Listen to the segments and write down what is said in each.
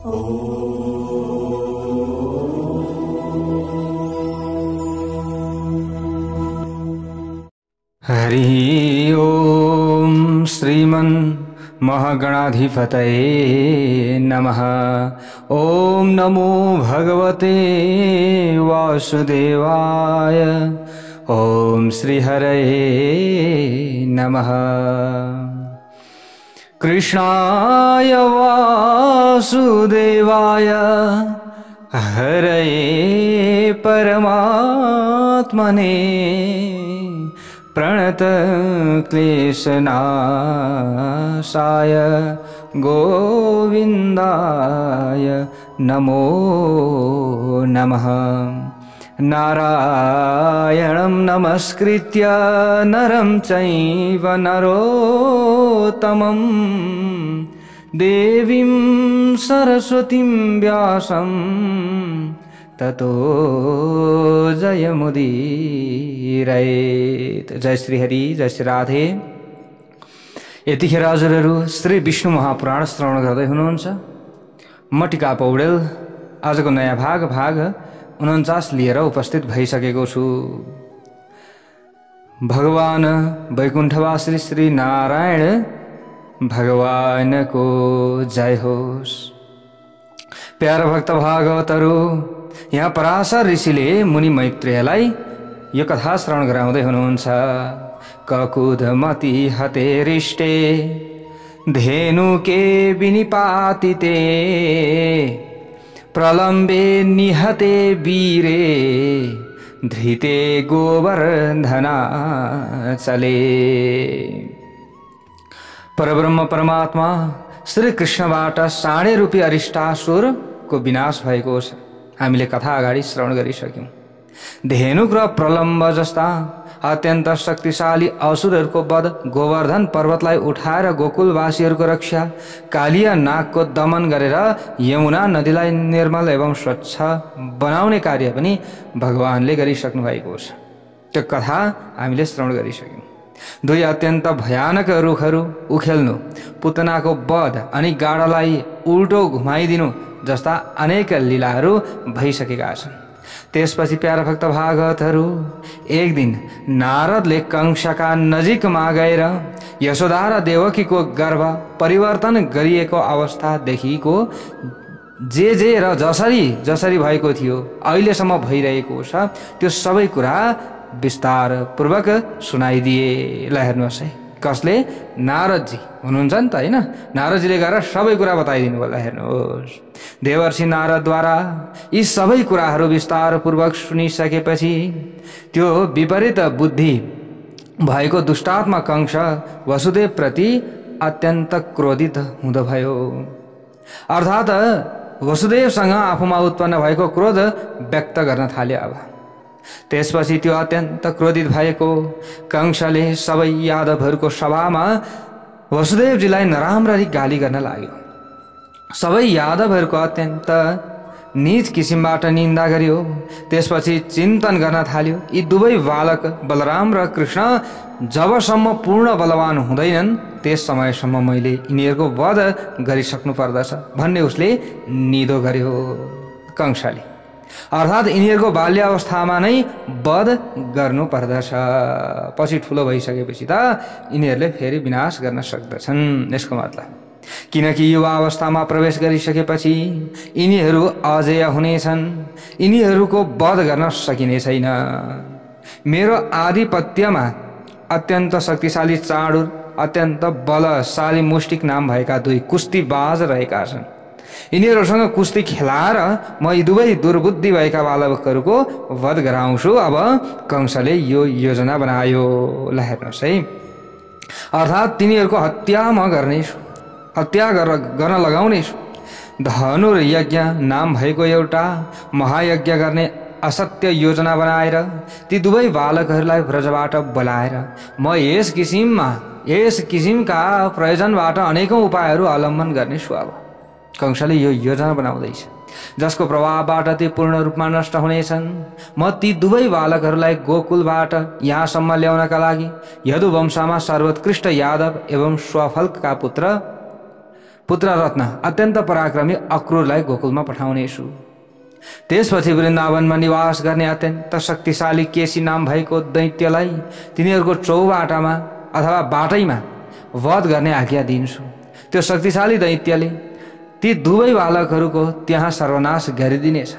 हरि ओम श्रीमन् महागणाधिपतये नमः। ओम नमो भगवते वासुदेवाय। ओम श्री हरये नमः। कृष्णाय वासुदेवाय हरये परमात्मने प्रणत क्लेशनाशाय गोविन्दाय नमो नमः। नारायणं नमस्कृत्य नरं चैव नरोत्तमं देवीं सरस्वतीं व्यासं ततो जयमुदीरयेत्। जय श्री हरि, जय श्री राधे। यतिखेर हजुरहरू श्री विष्णु महापुराण श्रवण गर्दै हुनुहुन्छ। म टिका पौडेल आजको नयाँ भाग 49 लिएर उपस्थित भइसकेको छु। भगवान वैकुण्ठवासी श्री नारायण भगवानको जय होस्। प्यारा भक्त भागवतहरू, यहाँ पराशर ऋषिले मुनि मैत्रेयलाई यो कथा श्रवण गराउँदै हुनुहुन्छ। ककुधमति हते रिष्टे धेनुके विनिपातिते प्रलम्बे निहते वीरे धृते गोवर्धना चले। परब्रह्म परमात्मा श्री कृष्णबाट 1.5 रूपी अरिष्टासुरको विनाश भएको छ। हामीले कथा अगाडि श्रवण गरिसक्यौं। धेनुक र प्रलम्ब जस्ता अत्यन्त शक्तिशाली असुरहरूको वध, गोवर्धन पर्वतलाई उठाएर गोकुलवासीहरूको रक्षा, कालिया नागको दमन गरेर यमुना नदीलाई निर्मल एवं स्वच्छ बनाउने कार्य पनि भगवानले गरिसक्नु भएको छ। त्यो कथा हामीले श्रवण गरिसक्यौं। 2 अत्यन्त भयानक रुखहरू उखेल्नु, पुतनाको वध अनि गाडालाई उल्टो घुमाइदिनु जस्ता अनेक लीलाहरू भइसकेका छन्। त्यसपछि प्यारा भक्त भागवतहरू, एक दिन नारदले कंसका नजिकमा गएर यशोदा र देवकीको गर्भ परिवर्तन गरिएको अवस्था देखिएको जे र जसरी भएको थियो, अहिलेसम्म भइरहेको छ, त्यो सबै कुरा विस्तार पूर्वक सुनाइदिए। ल हेर्नुहोस् है, कसले? नारदजी हुनुहुन्छ नि त, हैन? नारदजीले गएर सबै कुरा बताइदिनु होला। हेर्नुहोस्, देवर्षि नारदद्वारा यी सबै कुराहरू विस्तार पूर्वक सुनिसकेपछि त्यो विपरीत बुद्धि भएको दुष्टात्मा कंस वसुदेव प्रति अत्यन्त क्रोधित हुँदो भयो। अर्थात् वसुदेवसँग आफूमा उत्पन्न भएको क्रोध व्यक्त गर्न थाल्यो। अब त्यसपछि त्यो अत्यन्त क्रोधित भएको कंसले सबै यादवहरूको सभामा वसुदेवजीलाई नराम्ररी गाली गर्न लाग्यो। सबै यादवहरूको अत्यन्त नीच किसिमबाट निन्दा गर्यो। त्यसपछि चिन्तन गर्न थाल्यो, यी दुवै बालक बलराम र कृष्ण जबसम्म पूर्ण बलवान हुँदैनन् त्यस समयसम्म मैले यिनीहरूको वध गरिसक्नु पर्दछ भन्ने उसले निदो गर्यो कंसले। अर्थात् यिनीहरूको बाल्यावस्थामा नै वध गर्नु पर्दछ। पछि ठुलो भइसकेपछि त यिनीहरूले फेरि विनाश गर्न सक्दछन्, यसको मतलब। किनकि युवा अवस्थामा प्रवेश गरिसकेपछि यिनीहरू अजेय हुनेछन्, यिनीहरूको वध गर्न सकिने छैन। मेरो आधिपत्यमा अत्यन्त शक्तिशाली चाडुर, अत्यन्त बलशाली मुष्टिक नाम भएका 2 कुस्तीबाज रहेका छन्। यिनीहरूसँग कुस्ती खेलाएर म यी दुवै दुर्बुद्धि भएका बालकहरूको वध गराउँछु। अब कंसले यो योजना बनायो। ल हेर्नुहोस् है, अर्थात् तिनीहरूको हत्या म गर्नेछु, हत्या गर्न लगाउनेछु। धनुर्यज्ञ नाम भएको एउटा महायज्ञ गर्ने असत्य योजना बनाएर ती दुवै बालकहरूलाई ब्रजबाट बोलाएर म यस किसिमका प्रयोजनबाट अनेकौं उपायहरू अवलम्बन गर्नेछु। अब कंसले यो योजना बनाउँदैछ, जसको प्रभावबाट ती पूर्ण रूपमा नष्ट हुनेछन्। म ती दुवै बालकहरूलाई गोकुलबाट यहाँसम्म ल्याउनका लागि यदु वंशमा सर्वोत्कृष्ट यादव एवं स्वफल्कका पुत्र पुत्र रत्न अत्यन्त पराक्रमी अक्रूरलाई गोकुलमा पठाउनेछु। त्यसपछि वृन्दावनमा निवास गर्ने अत्यन्त शक्तिशाली केसी नाम भएको दैत्यलाई तिनीहरूको चौबाटामा अथवा बाटैमा वध गर्ने आज्ञा दिन्छु। त्यो शक्तिशाली दैत्यले ती दुवै बालकहरूको त्यहाँ सर्वनाश गरिदिनेछ।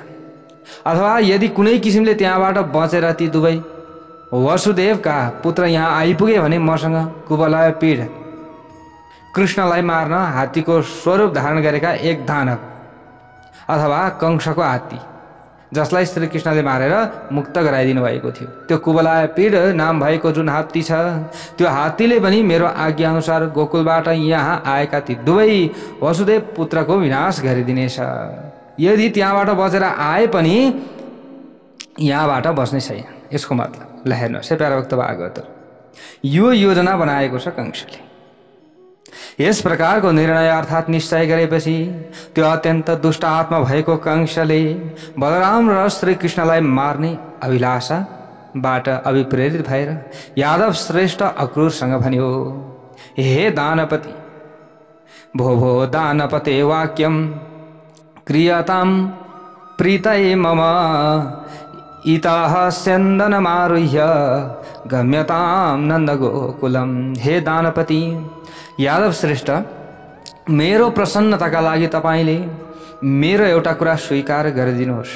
अथवा यदि कुनै किसिमले त्यहाँबाट बचेर ती दुवै वसुदेवका पुत्र यहाँ आइपुगे भने मसँग कुवलय पीड कृष्णलाई मार्न हात्तीको स्वरूप धारण गरेका एक दानव अथवा कंसको हात्ती, जसलाई श्री कृष्णले मारेर मुक्त गराइदिनु भएको थियो, त्यो कुवलय पीड नाम भएको जुन हात्ती छ, त्यो हात्तीले पनि मेरो आज्ञा अनुसार गोकुलबाट यहाँ आएका ती दुवै वसुदेव पुत्रको विनाश गरिदिनेछ। यदि त्यहाँबाट बचेर आए पनि यहाँबाट बस्ने छैन। यसको मतलब ल हेर्नुहोस् है प्यारा भक्त भागवत, यो योजना बनाएको छ कंसले। यस प्रकारको निर्णय अर्थात् निश्चय गरेपछि त्यो अत्यन्त दुष्ट आत्मा भएको कंसले बलराम र श्री कृष्णलाई मार्ने अभिलाषाबाट अभिप्रेरित भएर यादव श्रेष्ठ अक्रूरसँग भन्यो, हे दानपति, भो भो दानपते वाक्यम क्रियताम प्रीतये मम इतः स्यन्दनमारुह्य गम्यताम नन्दगोकुलम। हे दानपति यादव श्रेष्ठ, मेरो प्रसन्नताका लागि तपाईले मेरो एउटा कुरा स्वीकार गरिदिनुहोस्।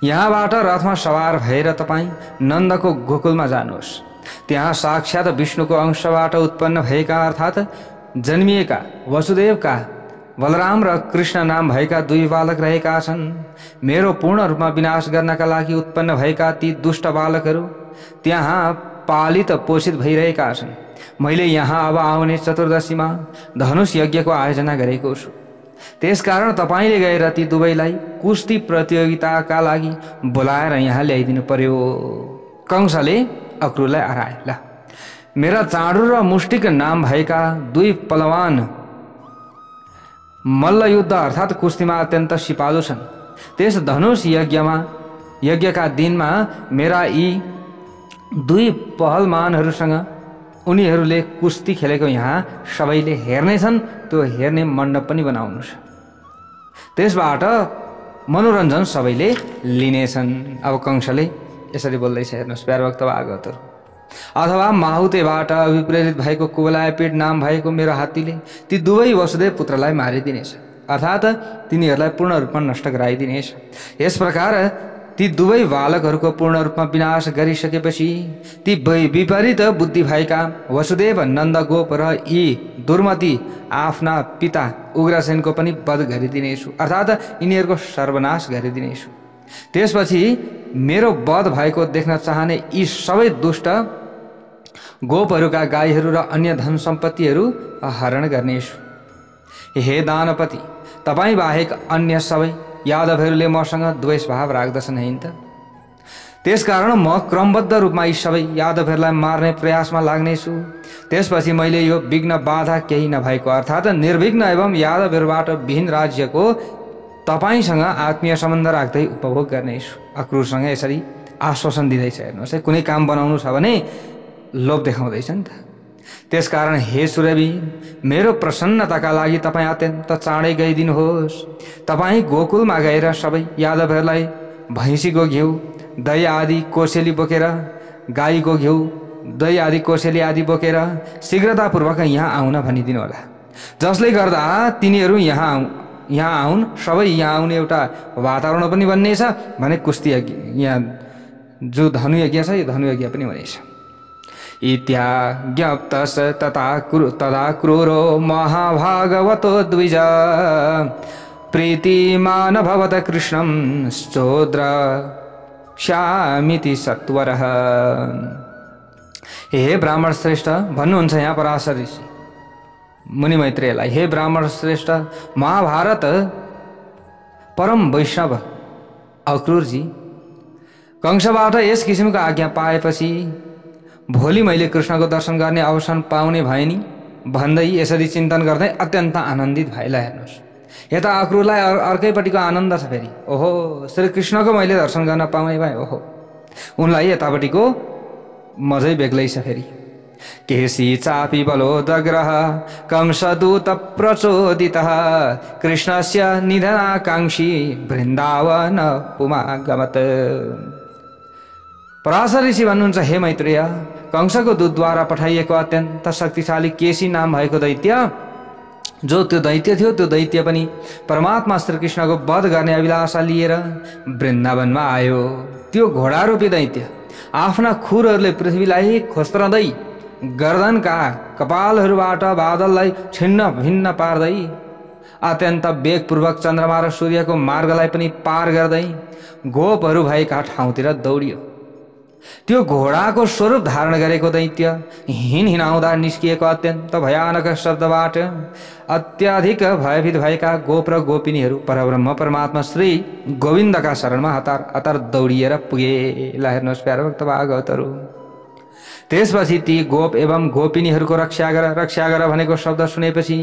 यहाँबाट रथमा सवार भएर तपाईँ नन्दको गोकुलमा जानुहोस्। त्यहाँ साक्षात विष्णुको अंशबाट उत्पन्न भएका अर्थात् जन्मिएका वसुदेवका बलराम र कृष्ण नाम भएका दुई बालक रहेका छन्। मेरो पूर्ण रूपमा विनाश गर्नका लागि उत्पन्न भएका ती दुष्ट बालकहरू त्यहाँ पालित पोषित भइरहेका छन्। मैले यहाँ अब आउने चतुर्दशीमा धनुष यज्ञको आयोजना गरेको छु। त्यसकारण तपाईँले गएर ती दुवैलाई कुस्ती प्रतियोगिताका लागि बोलाएर यहाँ ल्याइदिनु पर्यो। कंसले अक्रूरलाई हराए। ल, मेरा चाँडु र मुष्टिक नाम भएका दुई पलवान मल्ल युद्ध अर्थात् कुस्तीमा अत्यन्त सिपालु छन्। त्यस धनुष यज्ञका दिनमा मेरा यी दुई पहलमानहरूसँग उनीहरूले कुस्ती खेलेको यहाँ सबैले हेर्नेछन्। त्यो हेर्ने मण्डप पनि बनाउनु छ, त्यसबाट मनोरञ्जन सबैले लिनेछन्। अब कंसले यसरी बोल्दैछ, हेर्नुहोस् प्यारा भक्त भागवतहरू। अथवा माहुतेबाट अभिप्रेरित भएको कुवलयपीड नाम भएको मेरो हात्तीले ती दुवै वसुदेव पुत्रलाई मारिदिनेछ, अर्थात् तिनीहरूलाई पूर्ण रूपमा नष्ट गराइदिनेछ। यस प्रकार ती दुवै बालकहरूको पूर्ण रूपमा विनाश गरिसकेपछि ती विपरीत बुद्धि भएका वसुदेव, नन्दगोप र यी दुर्मति आफ्ना पिता उग्रसेनको पनि वध गरिदिनेछु, अर्थात् यिनीहरूको सर्वनाश गरिदिनेछु। त्यसपछि मेरो वध भएको देख्न चाहने यी सबै दुष्ट गोपहरूका गाईहरू र अन्य धन सम्पत्तिहरू हरण गर्नेछु। हे दानपति, तपाईँ बाहेक अन्य सबै यादवहरूले मसँग द्वेष भाव राख्दछन् हैन त? त्यसकारण म क्रमबद्ध रूपमा यी सबै यादवहरूलाई मार्ने प्रयासमा लाग्नेछु। त्यसपछि मैले यो विघ्न बाधा केही नभएको अर्थात् निर्विघ्न एवं यादवहरूबाट विहीन राज्यको तपाईसँग आत्मीय सम्बन्ध राख्दै उपभोग गर्नेछु। अक्रूरसँग यसरी आश्वासन दिँदैछ। हेर्नुहोस् है, कुनै काम बनाउनु छ भने लोभ देखाउँदैछ नि त। त्यसकारण हे सुरवी, मेरो प्रसन्नताका लागि तपाईँ अत्यन्त चाँडै गइदिनुहोस्। तपाईँ गोकुलमा गएर सबै यादवहरूलाई भैँसीको घिउ, दही आदि कोसेली बोकेर, गाईको घिउ, दही आदि कोसेली आदि बोकेर शीघ्रतापूर्वक यहाँ आउन भनिदिनु होला, जसले गर्दा तिनीहरू यहाँ आउन्। सबै यहाँ आउने एउटा वातावरण पनि बन्नेछ भने कुस्ती यज्ञ, यहाँ जो धनुयज्ञ छ यो धनुयज्ञ पनि हुनेछ। इत्याज्ञप्तस् तदा क्रूरो महाभागवतो द्विज प्रीतिमान भवत कृष्णं स्तोद्रक्ष्यामिति सत्वरः। हे ब्राह्मण श्रेष्ठ, भन्नुहुन्छ यहाँ पराशर ऋषि मुनि मैत्रेयलाई, हे ब्राह्मण श्रेष्ठ, महाभारत परम वैष्णव अक्रूरजी कंसबाट यस किसिमको आज्ञा पाएपछि भोलि मैले कृष्णको दर्शन गर्ने अवसर पाउने भए नि भन्दै यसरी चिन्तन गर्दै अत्यन्त आनन्दित भएला। हेर्नुहोस्, यता अक्रूरलाई अर्कैपट्टिको आनन्द छ फेरि, ओहो श्री कृष्णको मैले दर्शन गर्न पाउने भए, ओहो उनलाई यतापट्टिको मजै बेग्लै छ फेरि। केशी चापि बलोदग्रः कंसदूत प्रचोदितः कृष्णस्य निधनाकाङ्क्षी वृन्दावन पुमागमत्। पराशर ऋषि भन्नुहुन्छ, हे मैत्रेय, कंसको दूतद्वारा पठाइएको अत्यन्त शक्तिशाली केशी नाम भएको दैत्य, जो त्यो दैत्य थियो, त्यो दैत्य पनि परमात्मा श्रीकृष्णको वध गर्ने अभिलाषा लिएर वृन्दावनमा आयो। त्यो घोडारूपी दैत्य आफ्ना खुरहरूले पृथ्वीलाई खोस्त्रदै गर्दनका कपालहरूबाट बादललाई छिन्न भिन्न पार्दै अत्यन्त वेगपूर्वक चन्द्रमा र सूर्यको मार्गलाई पनि पार गर्दै गोपहरू भएका ठाउँतिर दौडियो। त्यो घोडाको स्वरूप धारण गरेको दैत्य हिँडाउँदा निस्किएको अत्यन्त भयानक शब्दबाट अत्याधिक भयभीत भएका गोप र गोपिनीहरू परब्रह्म परमात्मा श्री गोविन्दका शरणमा हतार हतार दौडिएर पुगे। ल हेर्नुहोस् प्यारो भक्त भागवतहरू, त्यसपछि ती गोप एवं गोपिनीहरूको रक्षा गर भनेको शब्द सुनेपछि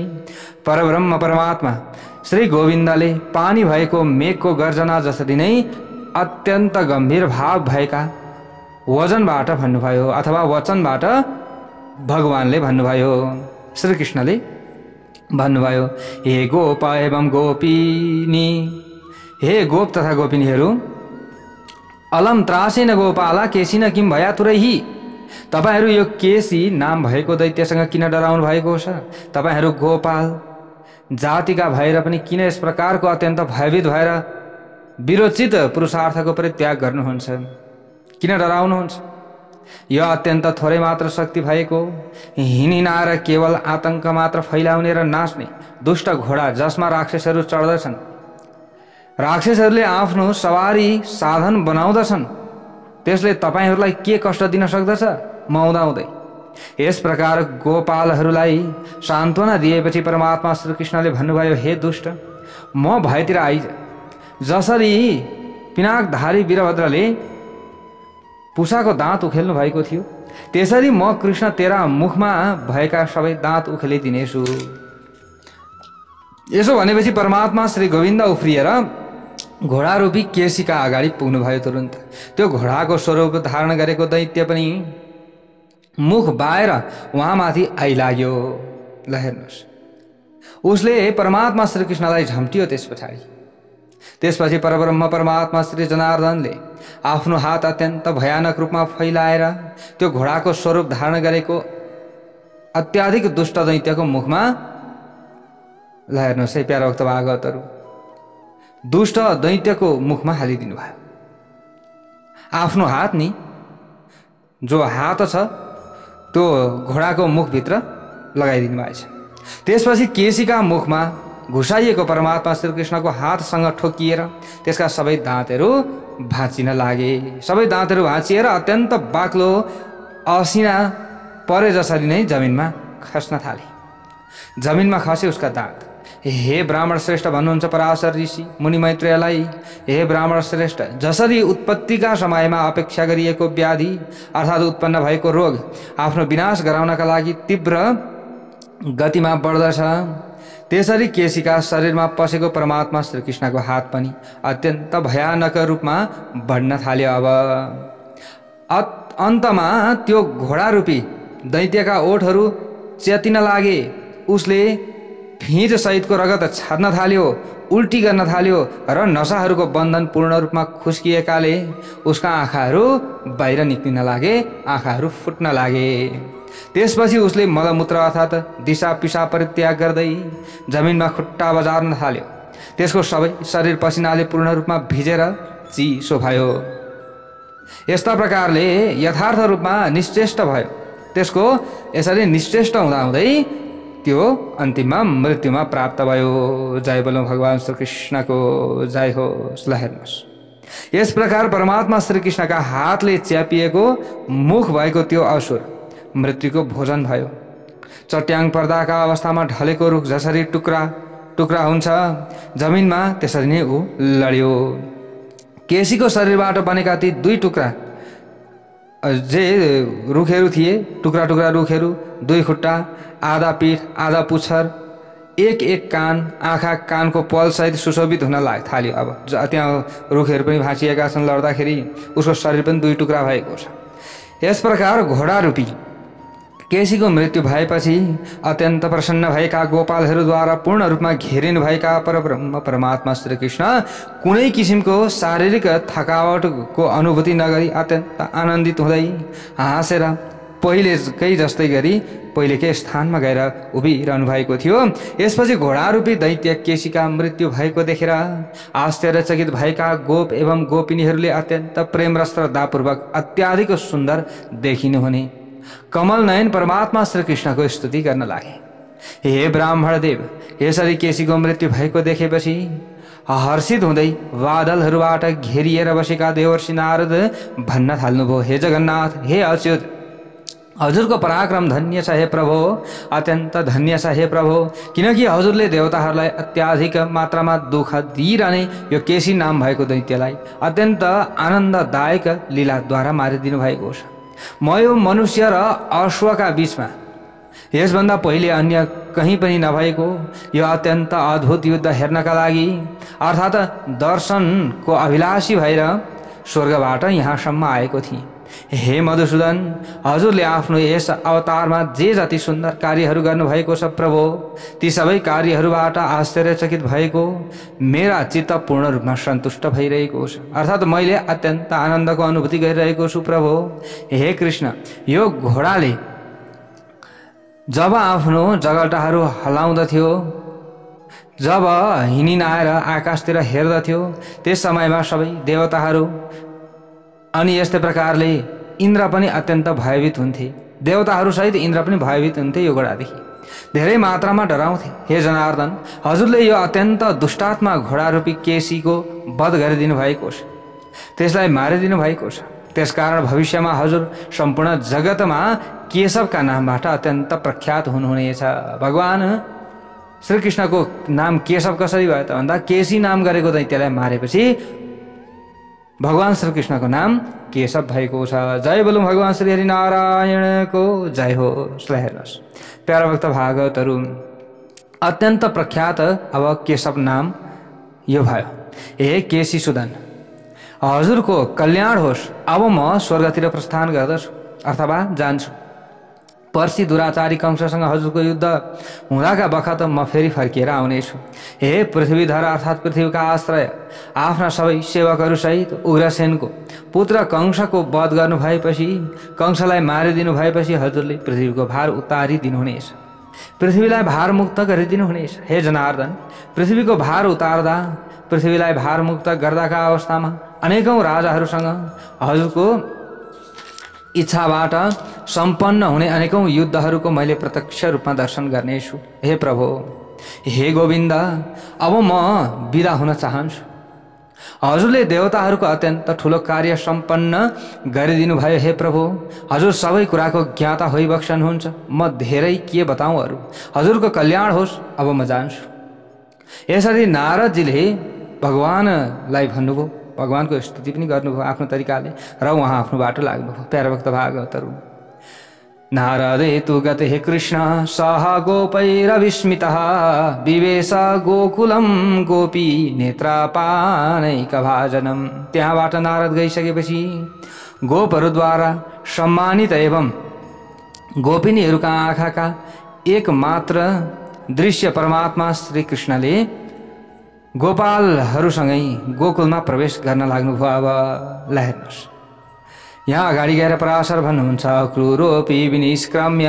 परब्रह्म परमात्मा श्री गोविन्दले पानी भएको मेघको गर्जना जसरी नै अत्यन्त गम्भीर भाव भएका वचनबाट भन्नुभयो, अथवा वचनबाट भगवानले भन्नुभयो, श्रीकृष्णले भन्नुभयो, हे गोप एवं गोपिनी, हे गोप तथा गोपिनीहरू, अलम त्रासेन गोपाला केसिन किम भया तुरैही, तपाईहरू यो केसी नाम भएको दैत्यसँग किन डराउनु भएको छ? तपाईहरू गोपाल जातिका भएर पनि किन यस प्रकारको अत्यन्त भयभीत भएर विरोचित पुरुषार्थको परित्याग गर्नुहुन्छ? किन डराउनुहुन्छ? यो अत्यन्त थोरै मात्र शक्ति भएको हिँडिनाएर केवल आतंक मात्र फैलाउने र नाच्ने दुष्ट घोडा जसमा राक्षसहरू चढ्दछन्, राक्षसहरूले आफ्नो सवारी साधन बनाउँदछन्, त्यसले तपाईहरूलाई के कष्ट दिन सक्दछ? मौदाउँदै यस प्रकार गोपालहरूलाई सान्त्वना दिएपछि परमात्मा श्रीकृष्णले भन्नुभयो, हे दुष्ट, म भएतिर आइज। जसरी पिनाकधारी वीरभद्रले पुषाको दाँत उखेल्नु भएको थियो, त्यसरी म कृष्ण तेरा मुखमा भएका सबै दाँत उखेलिदिनेछु। यसो भनेपछि परमात्मा श्री गोविन्द उफ्रिएर घोडारूपी केसीका अगाडि पुग्नुभयो। तुरुन्त त्यो घोडाको स्वरूप धारण गरेको दैत्य पनि मुख बाएर उहाँमाथि आइलाग्यो। ल हेर्नुहोस्, उसले परमात्मा श्रीकृष्णलाई झम्टियो। त्यसपछि परब्रह्म परमात्मा श्री जनार्दनले आफ्नो हात अत्यन्त भयानक रूपमा फैलाएर त्यो घोडाको स्वरूप धारण गरेको अत्याधिक दुष्ट दैत्यको मुखमा, ल हेर्नुहोस् है प्यारा भक्त भागवतहरू, दुष्ट दैत्यको मुखमा हालिदिनु भयो। आफ्नो हात नि, जो हात छ त्यो घोडाको मुखभित्र लगाइदिनु भएछ। त्यसपछि केसीका मुखमा घुसाइएको परमात्मा श्रीकृष्णको हातसँग ठोकिएर त्यसका सबै दाँतहरू भाँचिन लागे। सबै दाँतहरू भाँचिएर अत्यन्त बाक्लो असिना परे जसरी नै जमिनमा खस्न थाले। जमिनमा खसे उसका दाँत। हे ब्राह्मण श्रेष्ठ भन्नुहुन्छ पराशर ऋषि मुनि मैत्रेयलाई, हे ब्राह्मण श्रेष्ठ, जसरी उत्पत्तिका समयमा अपेक्षा गरिएको व्याधि अर्थात् उत्पन्न भएको रोग आफ्नो विनाश गराउनका लागि तीव्र गतिमा बढ्दछ, त्यसरी केसीका शरीरमा पसेको परमात्मा श्रीकृष्णको हात पनि अत्यन्त भयानक रूपमा बढ्न थाल्यो। अब अन्तमा त्यो घोडारूपी दैत्यका ओठहरू च्यातिन लागे। उसले फिँज सहितको रगत छाड्न थाल्यो, उल्टी गर्न थाल्यो र नसाहरूको बन्धन पूर्ण रूपमा खुस्किएकाले उसका आँखाहरू बाहिर निक्लिन लागे, आँखाहरू फुट्न लागे। त्यसपछि उसले मलमूत्र अर्थात् दिशा पिसा परित्याग गर्दै जमिनमा खुट्टा बजार्न थाल्यो। त्यसको सबै शरीर पसिनाले पूर्ण रूपमा भिजेर चिसो भयो। यस्ता प्रकारले यथार्थ रूपमा निश्चेष्ट भयो। त्यसको यसरी निश्चेष्ट हुँदाहुँदै त्यो अन्तिममा मृत्युमा प्राप्त भयो। जय बोलो भगवान श्रीकृष्णको जय हो। ल हेर्नुहोस्, यस प्रकार परमात्मा श्रीकृष्णका हातले च्यापिएको मुख भएको त्यो असुर मृत्युको भोजन भयो। चट्याङ पर्दाका अवस्थामा ढलेको रुख जसरी टुक्रा टुक्रा हुन्छ जमिनमा, त्यसरी नै ऊ लड्यो। केसीको शरीरबाट बनेका ती दुई टुक्रा जे रुखहरू थिए, टुक्रा टुक्रा रुखहरू, दुई खुट्टा, आधा पीठ, आधा पुच्छर, एक एक कान, आँखा कानको पलसहित सुशोभित हुन थाल्यो। अब त्यहाँ रुखहरू पनि भाँचिएका छन्, लड्दाखेरि उसको शरीर पनि दुई टुक्रा भएको छ। यस प्रकार घोडा रूपी केसीको मृत्यु भएपछि अत्यन्त प्रसन्न भएका गोपालहरूद्वारा पूर्ण रूपमा घेरिनु भएका परब्रह्म परमात्मा श्रीकृष्ण कुनै किसिमको शारीरिक थकावटको अनुभूति नगरी अत्यन्त आनन्दित हुँदै हाँसेर पहिलेकै जस्तै गरी पहिलेकै स्थानमा गएर उभिरहनु भएको थियो। यसपछि घोडारूपी दैत्य केसीका मृत्यु भएको देखेर आश्चर्यचकित भएका गोप एवं गोपिनीहरूले अत्यन्त प्रेम र श्रद्धापूर्वक अत्याधिक सुन्दर देखिनुहुने कमल नयन परमात्मा श्रीकृष्णको स्तुति गर्न लागे। हे ब्राह्मण देव, यसरी केसीको मृत्यु भएको देखेपछि हर्षित हुँदै बादलहरूबाट घेरिएर बसेका देवर्षि नारद भन्न थाल्नुभयो, हे जगन्नाथ, हे अच्युत, हजुरको पराक्रम धन्य छ हे प्रभु, अत्यन्त धन्य छ हे प्रभु, किनकि हजुरले देवताहरूलाई अत्याधिक मात्रामा दुःख दिइरहने यो केसी नाम भएको दैत्यलाई अत्यन्त आनन्ददायक लीलाद्वारा मारिदिनु भएको छ। म यो मनुष्य र अश्वका बीचमा यसभन्दा पहिले अन्य कहीँ पनि नभएको यो अत्यन्त अद्भुत युद्ध हेर्नका लागि अर्थात् दर्शनको अभिलाषी भएर स्वर्गबाट यहाँसम्म आएको थिएँ। हे मधुसूदन, हजुरले आफ्नो यस अवतारमा जे जति सुन्दर कार्यहरू गर्नुभएको छ प्रभु, ती सबै कार्यहरूबाट आश्चर्यचकित भएको मेरा चित्त पूर्ण रूपमा सन्तुष्ट भइरहेको छ, अर्थात् मैले अत्यन्त आनन्दको अनुभूति गरिरहेको छु प्रभु। हे कृष्ण, यो घोडाले जब आफ्नो जगल्टाहरू हलाउँदथ्यो, जब हिँडिनाएर आकाशतिर हेर्दथ्यो, त्यस समयमा सबै देवताहरू अनि यस्तै प्रकारले इन्द्र पनि अत्यन्त भयभीत हुन्थे। देवताहरू सहित इन्द्र पनि भयभीत हुन्थे, यो घोडादेखि धेरै मात्रामा डराउँथे। हे जनार्दन, हजुरले यो अत्यन्त दुष्टात्मा घोडारूपी केसीको वध गरिदिनु भएको छ, त्यसलाई मारिदिनु भएको छ। त्यसकारण भविष्यमा हजुर सम्पूर्ण जगतमा केशवका नामबाट अत्यन्त प्रख्यात हुनुहुनेछ। भगवान श्रीकृष्णको नाम केशव कसरी भयो त भन्दा केसी नाम गरेको दैत्यलाई मारेपछि भगवान श्रीकृष्णको नाम केशव भएको छ। जय बोलौँ भगवान श्री हरि नारायणको जय हो। हेर्नुहोस् प्यारा भक्त भागवतहरू, अत्यन्त प्रख्यात अब केशव नाम यो भयो। हे केशी सुदन, हजुरको कल्याण होस्। अब म स्वर्गतिर प्रस्थान गर्दछु अथवा जान्छु। पर्सि दुराचारी कंससँग हजुरको युद्ध हुँदाका बखत म फेरि फर्किएर आउनेछु। हे पृथ्वीधर अर्थात् पृथ्वीका आश्रय, आफ्ना सबै सेवकहरूसहित उग्रसेनको पुत्र कंसको वध गर्नु भएपछि, कंसलाई मारिदिनु भएपछि हजुरले पृथ्वीको भार उतारिदिनुहुनेछ, पृथ्वीलाई भारमुक्त गरिदिनुहुनेछ। हे जनार्दन, पृथ्वीको भार उतार्दा, पृथ्वीलाई भारमुक्त गर्दाका अवस्थामा अनेकौं राजाहरूसँग हजुरको इच्छाबाट सम्पन्न हुने अनेकौं युद्धहरूको मैले प्रत्यक्ष रूपमा दर्शन गर्नेछु। हे प्रभु, हे गोविन्द, अब म बिदा हुन चाहन्छु। हजुरले देवताहरूको अत्यन्त ठुलो कार्य सम्पन्न गरिदिनु भयो। हे प्रभु, हजुर सबै कुराको ज्ञाता होइबक्सनुहुन्छ, म धेरै के बताउँ अरू। हजुरको कल्याण होस्, अब म जान्छु। यसरी नारदजीले भगवानलाई भन्नुभयो, भगवानको स्तुति पनि गर्नुभयो आफ्नो तरिकाले, र उहाँ आफ्नो बाटो लाग्नुभयो। प्यारा भक्त भागवतहरू, नारदे तु गते हे कृष्ण सह गोपैरविस्मितः विवेश गोकुलम गोपी नेत्रापानैकभाजनम। त्यहाँबाट नारद गइसकेपछि गोपहरूद्वारा सम्मानित एवं गोपिनीहरूका आँखाका एकमात्र दृश्य परमात्मा श्री कृष्णले गोपालहरूसँगै गोकुलमा प्रवेश गर्न लाग्नुभयो। अब हेर्नुहोस्, यहाँ अगाडि गएर पराशर भन्नुहुन्छ, क्रूरोपि विनिष्क्रम्य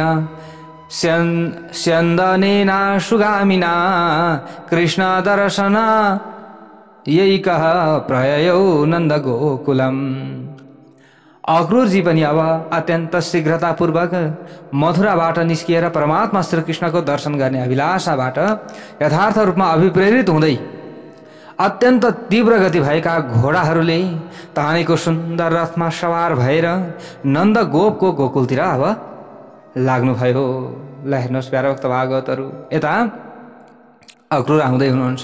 स्यन्दनेना सुगामिना कृष्ण दर्शन यैकः प्रययौ नन्द गोकुलम। अक्रूरजी पनि अब अत्यन्त शीघ्रतापूर्वक मथुराबाट निस्किएर परमात्मा श्रीकृष्णको दर्शन गर्ने अभिलाषाबाट यथार्थ रूपमा अभिप्रेरित हुँदै अत्यन्त तीव्र गति भएका घोडाहरूले तानेको सुन्दर रथमा सवार भएर नन्द गोपको गोकुलतिर अब लाग्नुभयो। ल हेर्नुहोस् प्यारा भक्त भागवतहरू, यता अक्रूर आउँदै हुनुहुन्छ।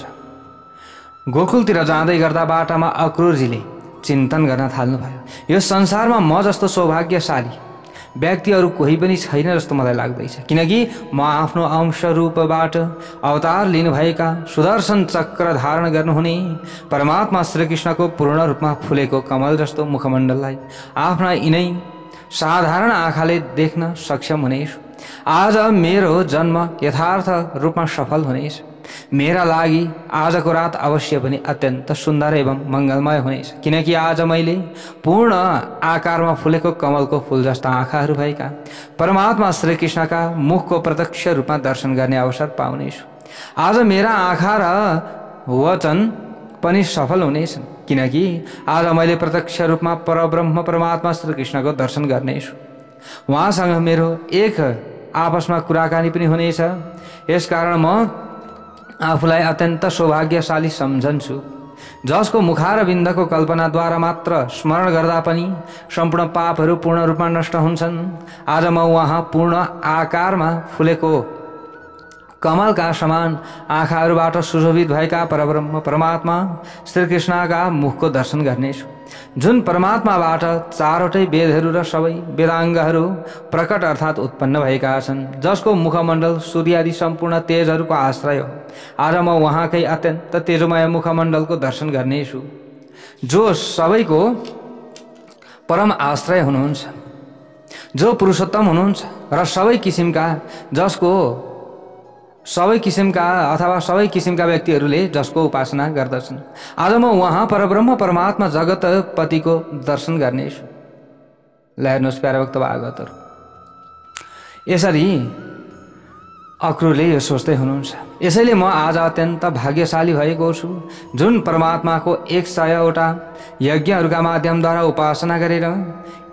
गोकुलतिर जाँदै गर्दा बाटामा अक्रूरजीले चिन्तन गर्न थाल्नुभयो, यो संसारमा म जस्तो सौभाग्यशाली व्यक्ति अरू कोही पनि छैन जस्तो मलाई लाग्दैछ, किनकि म आफ्नो अंश रूपबाट अवतार लिनुभएका सुदर्शन चक्र धारण गर्नुहुने परमात्मा श्रीकृष्णको पूर्ण रूपमा फुलेको कमल जस्तो मुखमण्डललाई आफ्ना यिनै साधारण आँखाले देख्न सक्षम हुनेछु। आज मेरो जन्म यथार्थ रूपमा सफल हुनेछ। मेरा लागि आजको रात अवश्य पनि अत्यन्त सुन्दर एवं मङ्गलमय हुनेछ, किनकि आज मैले पूर्ण आकारमा फुलेको कमलको फूल जस्ता आँखाहरू भएका परमात्मा श्रीकृष्णका मुखको प्रत्यक्ष रूपमा दर्शन गर्ने अवसर पाउनेछु। आज मेरा आँखा र वचन पनि सफल हुनेछन्, किनकि आज मैले प्रत्यक्ष रूपमा परब्रह्म परमात्मा श्रीकृष्णको दर्शन गर्नेछु। उहाँसँग मेरो एक आपसमा कुराकानी पनि हुनेछ। यसकारण म आफूलाई अत्यन्त सौभाग्यशाली सम्झन्छु, जसको मुखारविन्दको कल्पनाद्वारा मात्र स्मरण गर्दा पनि सम्पूर्ण पापहरू पूर्ण रूपमा नष्ट हुन्छन्। आज म उहाँ पूर्ण आकारमा फुलेको कमलका समान आँखाहरूबाट सुशोभित भएका परब्रह्म परमात्मा श्रीकृष्णका मुखको दर्शन गर्नेछु, जुन परमात्माबाट चारवटै वेदहरू र सबै वेदाङ्गहरू प्रकट अर्थात् उत्पन्न भएका छन्, जसको मुखमण्डल सूर्य आदि सम्पूर्ण तेजहरूको आश्रय हो। आज म उहाँकै अत्यन्त तेजोमय मुखमण्डलको दर्शन गर्नेछु, जो सबैको परम आश्रय हुनुहुन्छ, जो पुरुषोत्तम हुनुहुन्छ र सबै किसिमका व्यक्तिहरूले जसको उपासना गर्दछन्। आज म उहाँ परब्रह्म परमात्मा जगतपतिको दर्शन गर्नेछु। ल हेर्नुहोस् प्यारा भक्त भागवतहरू, यसरी अक्रूरले यो सोच्दै हुनुहुन्छ। यसैले म आज अत्यन्त भाग्यशाली भएको छु, जुन परमात्माको 100वटा यज्ञहरूका माध्यमद्वारा उपासना गरेर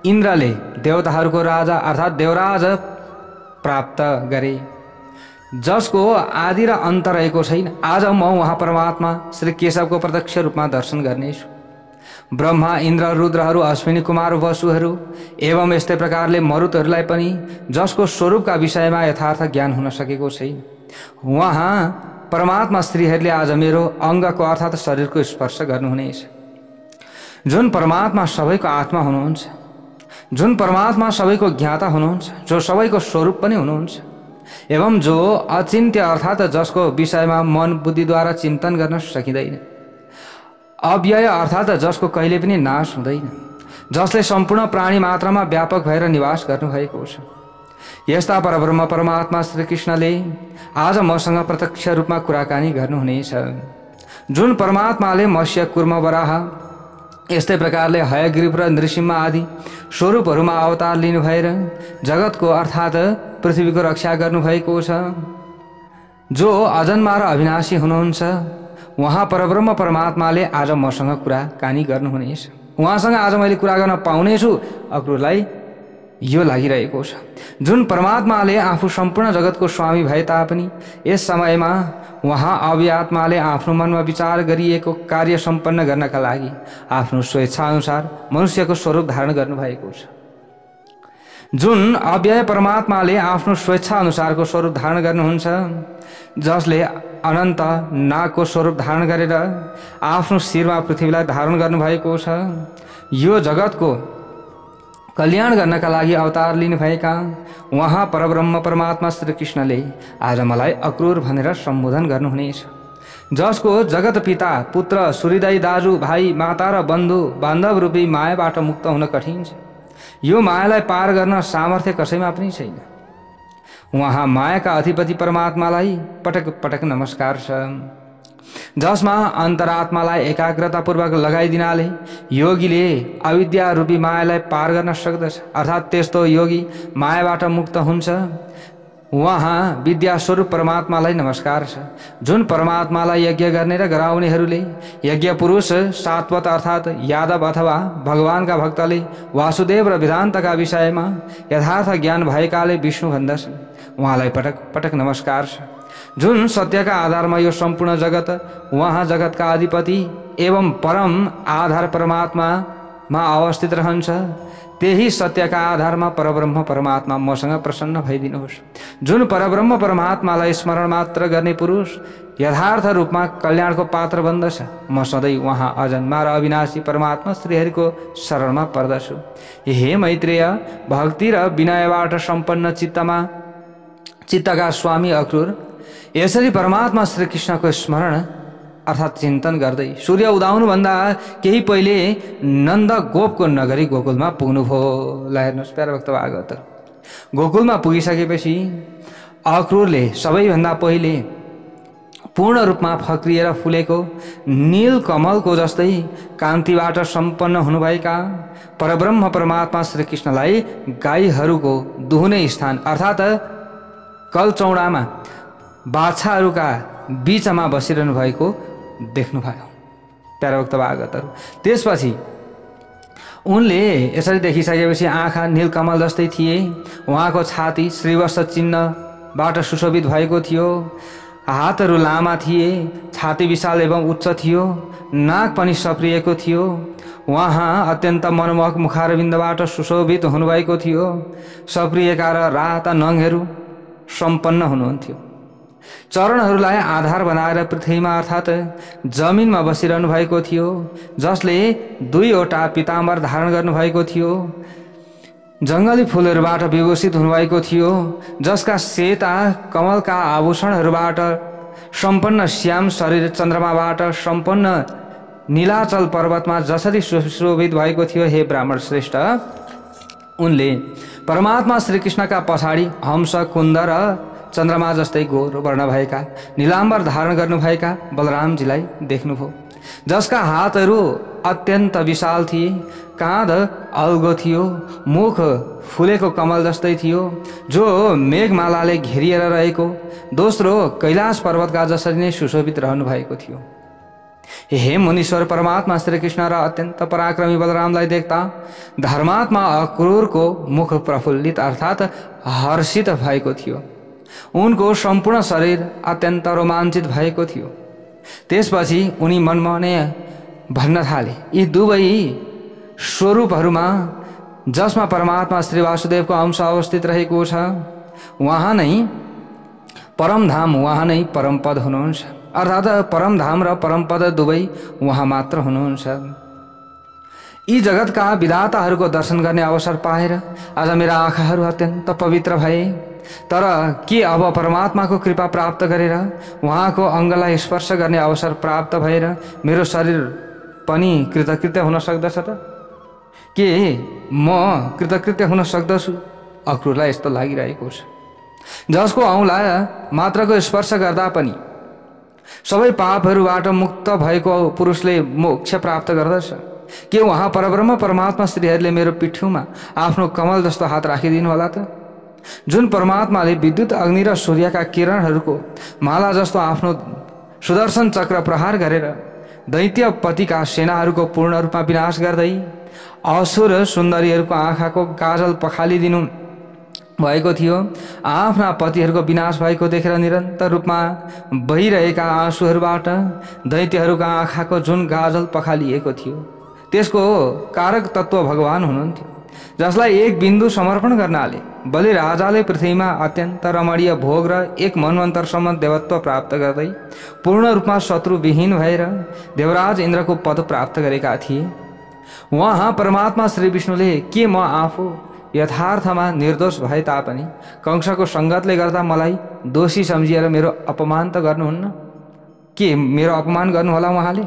इन्द्रले देवताहरूको राजा अर्थात् देवराज प्राप्त गरे, जसको आदि र अन्त रहेको छैन। आज म उहाँ परमात्मा श्री केशवको प्रत्यक्ष रूपमा दर्शन गर्नेछु। ब्रह्मा इन्द्र रुद्रहरू अश्विनी कुमार वसुहरू एवं यस्तै प्रकारले मरुतहरूलाई पनि जसको स्वरूपका विषयमा यथार्थ ज्ञान हुन सकेको छैन, उहाँ परमात्मा श्रीहरिले आज मेरो अङ्गको अर्थात् शरीरको स्पर्श गर्नुहुनेछ। जुन परमात्मा सबैको आत्मा हुनुहुन्छ, जुन परमात्मा सबैको ज्ञाता हुनुहुन्छ, जो सबैको स्वरूप पनि हुनुहुन्छ एवं जो अचिन्त्य अर्थात् जसको विषयमा मन बुद्धिद्वारा चिन्तन गर्न सकिँदैन, अव्यय अर्थात् जसको कहिले पनि नाश हुँदैन, जसले सम्पूर्ण प्राणी मात्रामा व्यापक भएर निवास गर्नुभएको छ, यस्ता परब्रह्म परमात्मा श्रीकृष्णले आज मसँग प्रत्यक्ष रूपमा कुराकानी गर्नुहुनेछ। जुन परमात्माले मत्स्य कुर्म वराह यस्तै प्रकारले हयग्रीव र नृसिंह आदि स्वरूपहरूमा अवतार लिनु भएर जगतको अर्थात् पृथ्वीको रक्षा गर्नुभएको छ, जो अजन्मा र अविनाशी हुनुहुन्छ, उहाँ परब्रह्म परमात्माले आज मसँग कुराकानी गर्नुहुनेछ। उहाँसँग आज मैले कुरा गर्न पाउनेछु, अक्रूरलाई यो लागिरहेको छ। जुन परमात्माले आफू सम्पूर्ण जगतको स्वामी भए तापनि यस समयमा उहाँ अव्यात्माले आफ्नो मनमा विचार गरिएको कार्य सम्पन्न गर्नका लागि आफ्नो स्वेच्छाअनुसार मनुष्यको स्वरूप धारण गर्नुभएको छ। जुन अव्यय परमात्माले आफ्नो स्वेच्छा अनुसारको स्वरूप धारण गर्नुहुन्छ, जसले अनन्त नागको स्वरूप धारण गरेर आफ्नो शिरमा पृथ्वीलाई धारण गर्नुभएको छ, यो जगतको कल्याण गर्नका लागि अवतार लिनुभएका उहाँ परब्रह्म परमात्मा श्रीकृष्णले आज मलाई अक्रूर भनेर सम्बोधन गर्नुहुनेछ, जसको जगत पिता पुत्र सूर्यदायी दाजु भाइ माता र बन्धु बान्धव रूपी मायाबाट मुक्त हुन कठिन छ। यो मायालाई पार गर्न सामर्थ्य कसैमा पनि छैन। उहाँ मायाका अधिपति परमात्मालाई पटक पटक नमस्कार छ, जसमा अन्तरात्मालाई एकाग्रतापूर्वक लगाइदिनाले योगीले अविद्या रूपी मायालाई पार गर्न सक्दछ, अर्थात् त्यस्तो योगी मायाबाट मुक्त हुन्छ। उहाँ विद्या स्वरूप परमात्मालाई नमस्कार छ, जुन परमात्मालाई यज्ञ गर्ने र गराउनेहरूले यज्ञ पुरुष सात्वत अर्थात् यादव अथवा भगवानका भक्तले वासुदेव र वेदान्तका विषयमा यथार्थ ज्ञान भएकाले विष्णु भन्दछन्, उहाँलाई पटक पटक नमस्कार छ। जुन सत्यका आधारमा यो सम्पूर्ण जगत उहाँ जगतका अधिपति एवं परम आधार परमात्मामा अवस्थित रहन्छ, त्यही सत्यका आधारमा परब्रह्म परमात्मा मसँग प्रसन्न भइदिनुहोस्। जुन परब्रह्म परमात्मालाई स्मरण मात्र गर्ने पुरुष यथार्थ रूपमा कल्याणको पात्र बन्दछ, म सधैँ उहाँ अजन्मा र अविनाशी परमात्मा श्रीहरिको शरणमा पर्दछु। हे मैत्रेय, भक्ति र विनयबाट सम्पन्न चित्तका स्वामी अक्रूर यसरी परमात्मा श्रीकृष्णको स्मरण अर्थात् चिन्तन गर्दै सूर्य उदाउनुभन्दा केही पहिले नन्द गोपको नगरी गोकुलमा पुग्नुभयो। ल हेर्नुहोस् प्यारा भक्त भागवत, गोकुलमा पुगिसकेपछि अक्रूरले सबैभन्दा पहिले पूर्ण रूपमा फक्रिएर फुलेको नील कमलको जस्तै कान्तिबाट सम्पन्न हुनुभएका परब्रह्म परमात्मा श्रीकृष्णलाई गाईहरूको दुहुने स्थान अर्थात् कलचौडामा बाछाहरूका बीचमा बसिरहनु भएको देख्नुभयो। प्यारा भक्त भागवतहरू, त्यसपछि उनले यसरी देखिसकेपछि आँखा नीलकमल जस्तै थिए। उहाँको छाती श्रीवत्स चिन्हबाट सुशोभित भएको थियो। हातहरू लामा थिए, छाती विशाल एवं उच्च थियो, नाक पनि सप्रिएको थियो। उहाँ अत्यन्त मनमोहक मुखारविन्दबाट सुशोभित हुनुभएको थियो। सप्रिएका र राता नङहरू सम्पन्न हुनुहुन्थ्यो। चरणहरूलाई आधार बनाएर पृथ्वीमा अर्थात् जमिनमा बसिरहनु भएको थियो, जसले 2वटा पीताम्बर धारण गर्नुभएको थियो। जङ्गली फुलहरूबाट विभूषित हुनुभएको थियो, जसका सेता कमलका आभूषणहरूबाट सम्पन्न श्याम शरीर चन्द्रमाबाट सम्पन्न नीलाचल पर्वतमा जसरी सुशोभित भएको थियो। हे ब्राह्मण श्रेष्ठ, उनले परमात्मा श्रीकृष्णका पछाडि हंस, कुन्द र चन्द्रमा जस्तै गोर वर्ण भएका नीलाम्बर धारण गर्नुभएका बलरामजीलाई देख्नुभयो, जसका हातहरू अत्यन्त विशाल थिए, काँध अल्गो थियो, मुख फुलेको कमल जस्तै थियो, जो मेघमालाले घेरिएर रहेको दोस्रो कैलाश पर्वतका जसरी नै सुशोभित रहनु भएको थियो। हे मुनीश्वर, परमात्मा श्रीकृष्ण र अत्यन्त पराक्रमी बलरामलाई देख्दा धर्मात्मा अक्रूरको मुख प्रफुल्लित अर्थात् हर्षित भएको थियो। उनको सम्पूर्ण शरीर अत्यन्त रोमाञ्चित भएको थियो। त्यसपछि उनी मनमा नै भन्न थाले, यी दुवै स्वरूपहरूमा जसमा परमात्मा श्री वासुदेवको अंश अवस्थित रहेको छ, उहाँ नै परमधाम, उहाँ नै परमपद हुनुहुन्छ। अर्थात् परमधाम र परमपद दुवै उहाँ मात्र हुनुहुन्छ। यी जगतका विधाताहरूको दर्शन गर्ने अवसर पाएर आज मेरा आँखाहरू अत्यन्त पवित्र भए। तर के अब परमात्माको कृपा प्राप्त गरेर उहाँको अङ्गलाई स्पर्श गर्ने अवसर प्राप्त भएर मेरो शरीर पनि कृतकृत्य हुन सक्दछ त? के म कृतकृत्य हुन सक्दछु? अक्रूरलाई यस्तो लागिरहेको छ, जसको औँला मात्रको स्पर्श गर्दा पनि सबै पापहरूबाट मुक्त भएको पुरुषले मोक्ष प्राप्त गर्दछ। के उहाँ परब्रह्म परमात्मा श्रीहरिले मेरो पिठ्यूमा आफ्नो कमल जस्तो हात राखिदिनु होला त? जुन परमात्माले विद्युत, अग्नि र सूर्यका किरणहरूको माला जस्तो आफ्नो सुदर्शन चक्र प्रहार गरेर दैत्यपतिका सेनाहरूको पूर्ण रूपमा विनाश गर्दै असुर सुन्दरीहरूको आँखाको काजल पखालिदिनु भएको थियो। आफ्ना पतिहरूको विनाश भएको देखेर निरन्तर रूपमा बहिरहेका आँसुहरूबाट दैत्यहरूका आँखाको जुन काजल पखालिएको थियो, त्यसको कारक तत्व भगवान हुनुहुन्थ्यो, जसलाई एक बिन्दु समर्पण गर्नाले बलि राजाले पृथ्वीमा अत्यन्त रमणीय भोग र एक मनवन्तरसम्म देवत्व प्राप्त गर्दै पूर्ण रूपमा शत्रुविहीन भएर देवराज इन्द्रको पद प्राप्त गरेका थिए। उहाँ परमात्मा श्री विष्णुले के म आफू यथार्थमा निर्दोष भए तापनि कंसको सङ्गतले गर्दा मलाई दोषी सम्झिएर मेरो अपमान त गर्नुहुन्न? के मेरो अपमान गर्नुहोला उहाँले?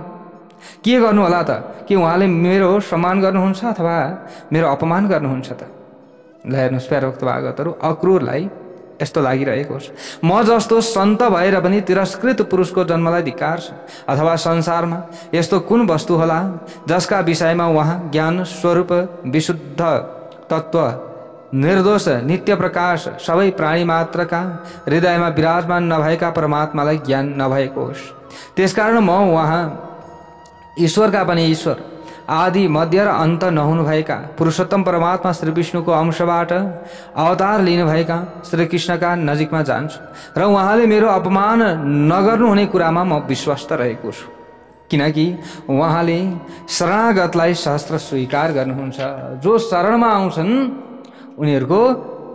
के गर्नुहोला त? के उहाँले मेरो सम्मान गर्नुहुन्छ अथवा मेरो अपमान गर्नुहुन्छ त? ल हेर्नुहोस् प्यारा भक्त भागवतहरू, अक्रूरलाई यस्तो लागिरहेको छ, म जस्तो सन्त भएर पनि तिरस्कृत पुरुषको जन्मलाई धिक्कार छ। अथवा संसारमा यस्तो कुन वस्तु होला जसका विषयमा उहाँ ज्ञान स्वरूप विशुद्ध तत्व निर्दोष नित्य प्रकाश सबै प्राणी मात्रका हृदयमा विराजमान नभएका परमात्मालाई ज्ञान नभएको होस्। त्यसकारण म उहाँ ईश्वरका पनि ईश्वर, आदि मध्य र अन्त नहुनुभएका पुरुषोत्तम परमात्मा श्री विष्णुको अंशबाट अवतार लिनुभएका श्रीकृष्णका नजिकमा जान्छु र उहाँले मेरो अपमान नगर्नुहुने कुरामा म विश्वस्त रहेको छु, किनकि उहाँले शरणागतलाई सहस्त्र स्वीकार गर्नुहुन्छ। जो शरणमा आउँछन् उनीहरूको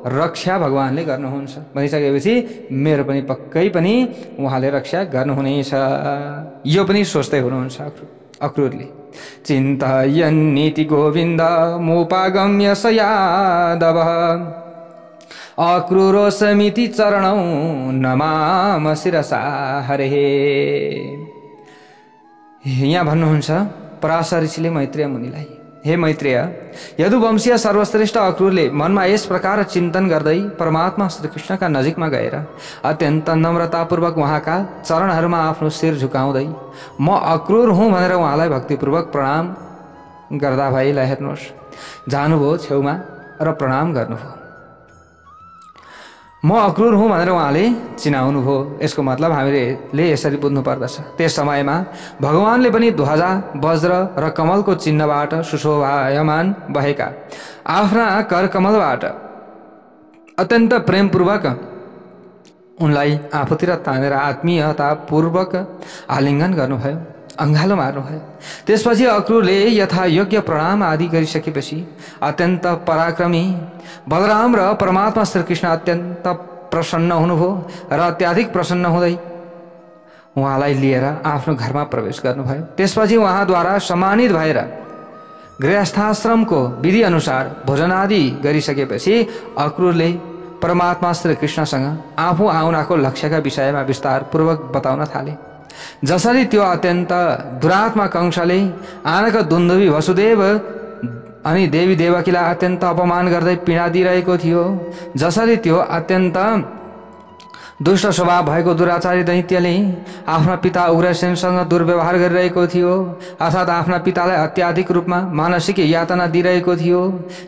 रक्षा भगवानले गर्नुहुन्छ भनिसकेपछि मेरो पनि पक्कै पनि उहाँले रक्षा गर्नुहुनेछ। यो पनि सोच्दै हुनुहुन्छ अक्रूरले। चिन्तयन्नीति गोविन्द मुपागम्य स यादव अक्रूरोऽस्मीति चरणौ नमाम शिरसा हरेः। यहाँ भन्नुहुन्छ पराशर ऋषिले मैत्रेय मुनिलाई, हे मैत्रेय, यदुवंशीय सर्वश्रेष्ठ अक्रूरले मनमा यस प्रकार चिन्तन गर्दै परमात्मा श्रीकृष्णका नजिकमा गएर अत्यन्त नम्रतापूर्वक उहाँका चरणहरूमा आफ्नो शिर झुकाउँदै म अक्रूर हुँ भनेर उहाँलाई भक्तिपूर्वक प्रणाम गर्दा भाइलाई हेर्नुहोस्, जानुभयो छेउमा र प्रणाम गर्नुभयो। म अक्रूर हुँ भनेर उहाँले चिनाउनु भयो। यसको मतलब हामीले यसरी बुझ्नु पर्दछ। त्यस समयमा भगवानले पनि ध्वजा, वज्र र कमलको चिन्हबाट सुशोभायमान भएका आफ्ना कर कमलबाट अत्यन्त प्रेमपूर्वक उनलाई आफूतिर तानेर आत्मीयतापूर्वक आलिङ्गन गर्नुभयो, अङ्गालो मार्नुभयो। त्यसपछि अक्रूरले यथा योग्य प्रणाम आदि गरिसकेपछि अत्यन्त पराक्रमी बलराम र परमात्मा श्रीकृष्ण अत्यन्त प्रसन्न हुनुभयो र अत्याधिक प्रसन्न हुँदै उहाँलाई लिएर आफ्नो घरमा प्रवेश गर्नुभयो। त्यसपछि उहाँद्वारा सम्मानित भएर गृहस्थाश्रमको विधि अनुसार भोजनादि गरिसकेपछि अक्रूरले परमात्मा श्रीकृष्णसँग आफू आउनको लक्ष्यका विषयमा विस्तारपूर्वक बताउन थाले। जसरी त्यो अत्यन्त दुरात्मा कंशले आनका दुन्दुभी वसुदेव अनि देवी देवकीलाई अत्यन्त अपमान गर्दै पीडा दिइरहेको थियो, जसरी त्यो अत्यन्त दुष्ट स्वभाव भएको दुराचारी दैत्यले आफ्ना पिता उग्रसेनसँग दुर्व्यवहार गरिरहेको थियो, अर्थात् आफ्ना पितालाई अत्याधिक रूपमा मानसिक यातना दिइरहेको थियो,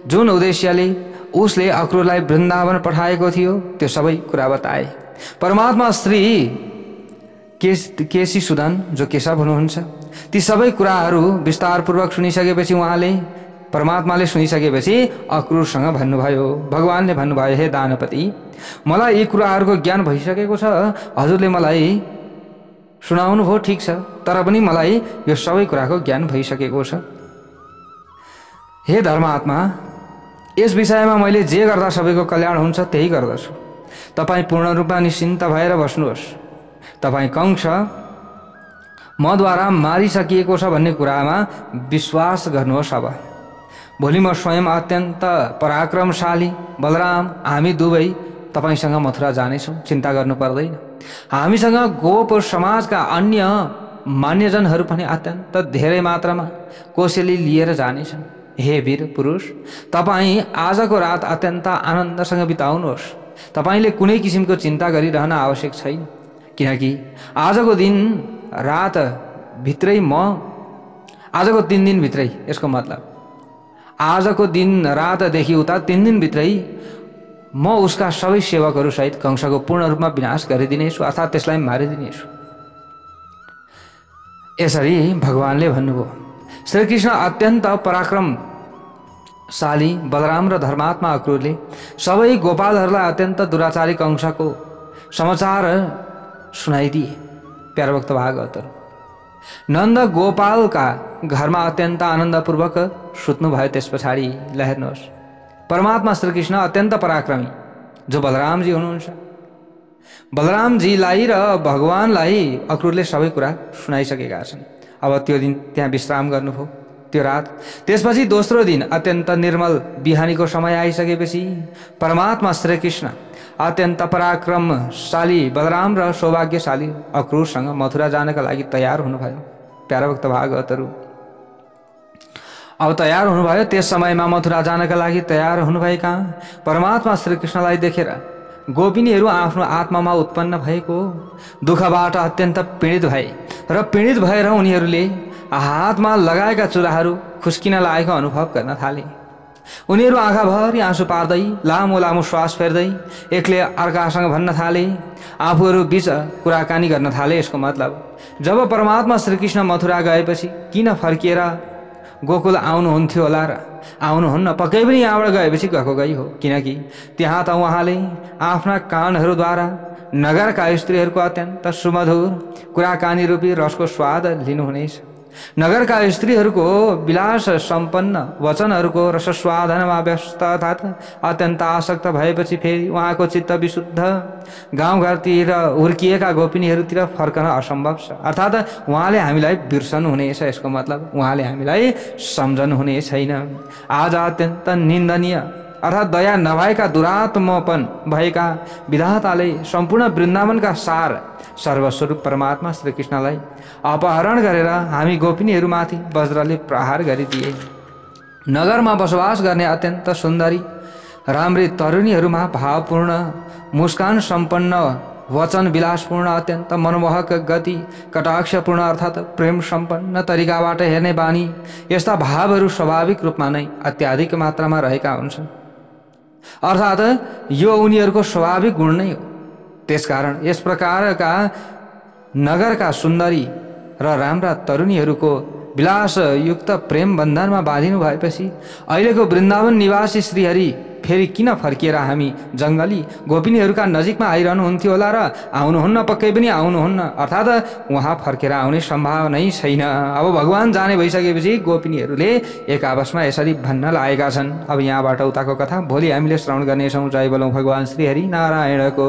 जुन उद्देश्यले उसले अक्रूरलाई वृन्दावन पठाएको थियो, त्यो सबै कुरा बताए। परमात्मा श्री केशीसुदन जो केशव हुनुहुन्छ, ती सबै कुराहरू विस्तारपूर्वक सुनिसकेपछि उहाँले परमात्माले सुनिसकेपछि अक्रूरसँग भन्नुभयो, भगवानले भन्नुभयो, हे दानपति, मलाई यी कुराहरूको ज्ञान भइसकेको छ, हजुरले मलाई सुनाउनु भयो ठिक छ, तर पनि मलाई यो सबै कुराको ज्ञान भइसकेको छ। हे धर्मात्मा, यस विषयमा मैले जे गर्दा सबैको कल्याण हुन्छ त्यही गर्दछु। तपाईँ पूर्ण रूपमा निश्चिन्त भएर बस्नुहोस्। तपाईँ कंश मद्वारा मारिसकिएको छ भन्ने कुरामा विश्वास गर्नुहोस्। अब भोलि म स्वयं अत्यन्त पराक्रमशाली बलराम हामी दुवै तपाईसँग मथुरा जानेछौँ, चिन्ता गर्नु पर्दैन। हामीसँग गोप समाजका अन्य मान्यजनहरू पनि अत्यन्त धेरै मात्रामा कोसेली लिएर जानेछन्। हे वीर पुरुष, तपाईँ आजको रात अत्यन्त आनन्दसँग बिताउनुहोस्। तपाईँले कुनै किसिमको चिन्ता गरिरहन आवश्यक छैन, किनकि आजको दिन रात भित्रै आजको 3 दिन भित्रै, यसको मतलब आजको दिन रातदेखि उता 3 दिन भित्रै म उसका सबै सेवकहरू सहित कंसको पूर्ण रूपमा विनाश गरिदिनेछु, अर्थात् त्यसलाई मारिदिनेछु। यसरी भगवानले भन्नुभयो। श्रीकृष्ण अत्यन्त पराक्रमशाली बलराम र धर्मात्मा अक्रूरले सबै गोपालहरूलाई अत्यन्त दुराचारी कंसको समाचार सुनाइदिए। प्यारभक्त भागवतहरू, नन्द गोपालका घरमा अत्यन्त आनन्दपूर्वक सुत्नु भयो। त्यस पछाडि हेर्नुहोस्, परमात्मा श्रीकृष्ण अत्यन्त पराक्रमी जो बलरामजी हुनुहुन्छ, बलरामजीलाई र भगवानलाई अक्रूरले सबै कुरा सुनाइसकेका छन्। अब त्यो दिन त्यहाँ विश्राम गर्नुभयो त्यो रात। त्यसपछि दोस्रो दिन अत्यन्त निर्मल बिहानीको समय आइसकेपछि परमात्मा श्रीकृष्ण अत्यन्त पराक्रमशाली बलराम र सौभाग्यशाली अक्रूरसँग मथुरा जानका लागि तयार हुनुभयो। प्यारभक्त भागवतहरू, अब तयार हुनुभयो। त्यस समयमा मथुरा जानका लागि तयार हुनुभएका परमात्मा श्रीकृष्णलाई देखेर गोपिनीहरू आफ्नो आत्मामा उत्पन्न भएको दुःखबाट अत्यन्त पीडित भए र पीडित भएर उनीहरूले हातमा लगाएका चुराहरू खुस्किन लागेको अनुभव गर्न थाले। उनीहरू आँखाभरि आँसु पार्दै लामो लामो श्वास फेर्दै एकले अर्कासँग भन्न थाले, आफूहरू बीच कुराकानी गर्न थाले। यसको मतलब जब परमात्मा श्रीकृष्ण मथुरा गएपछि किन फर्किएर गोकुल आउनुहुन्थ्यो होला र आउनुहुन्न, पक्कै पनि यहाँबाट गएपछि गएको गई हो, किनकि त्यहाँ त उहाँले आफ्ना कानहरूद्वारा नगरका स्त्रीहरूको अत्यन्त सुमधुर कुराकानी रूपी रसको स्वाद लिनुहुनेछ। नगरका स्त्रीहरूको विलास सम्पन्न वचनहरूको रसस्वादनमा व्यस्त अर्थात् अत्यन्त आसक्त भएपछि फेरि उहाँको चित्त विशुद्ध गाउँघरतिर हुर्किएका गोपिनीहरूतिर फर्कन असम्भव छ। अर्थात् उहाँले हामीलाई बिर्सनु हुनेछ। यसको मतलब उहाँले हामीलाई सम्झनु हुने छैन। आज अत्यन्त निन्दनीय अर्थात् दया नभएका दुरात्मपन भएका विधाताले सम्पूर्ण वृन्दावनका सार सर्वस्वरूप परमात्मा श्रीकृष्णलाई अपहरण गरेर हामी गोपिनीहरूमाथि वज्रले प्रहार गरिदिए। नगरमा बसोबास गर्ने अत्यन्त सुन्दरी राम्री तरुणीहरूमा भावपूर्ण मुस्कान सम्पन्न वचन विलासपूर्ण अत्यन्त मनमोहक गति कटाक्षपूर्ण अर्थात् प्रेम सम्पन्न तरिकाबाट हेर्ने बानी यस्ता भावहरू स्वाभाविक रूपमा नै अत्याधिक मात्रामा रहेका हुन्छन्। अर्थात् यो उनीहरूको स्वाभाविक गुण नै हो। त्यसकारण यस प्रकारका नगरका सुन्दरी र राम्रा तरुणीहरूको विलासयुक्त प्रेम बन्धनमा बाँधिनु भएपछि अहिलेको वृन्दावन निवासी श्रीहरि फेरि किन फर्किएर हामी जङ्गली गोपिनीहरूका नजिकमा आइरहनुहुन्थ्यो होला र आउनुहुन्न, पक्कै पनि आउनुहुन्न। अर्थात् उहाँ फर्केर आउने सम्भावना नै छैन। अब भगवान जाने भइसकेपछि गोपिनीहरूले एक आपसमा यसरी भन्न लागेका छन्। अब यहाँबाट उताको कथा भोलि हामीले श्रवण गर्नेछौँ। जय बोलौँ भगवान श्रीहरि नारायणको।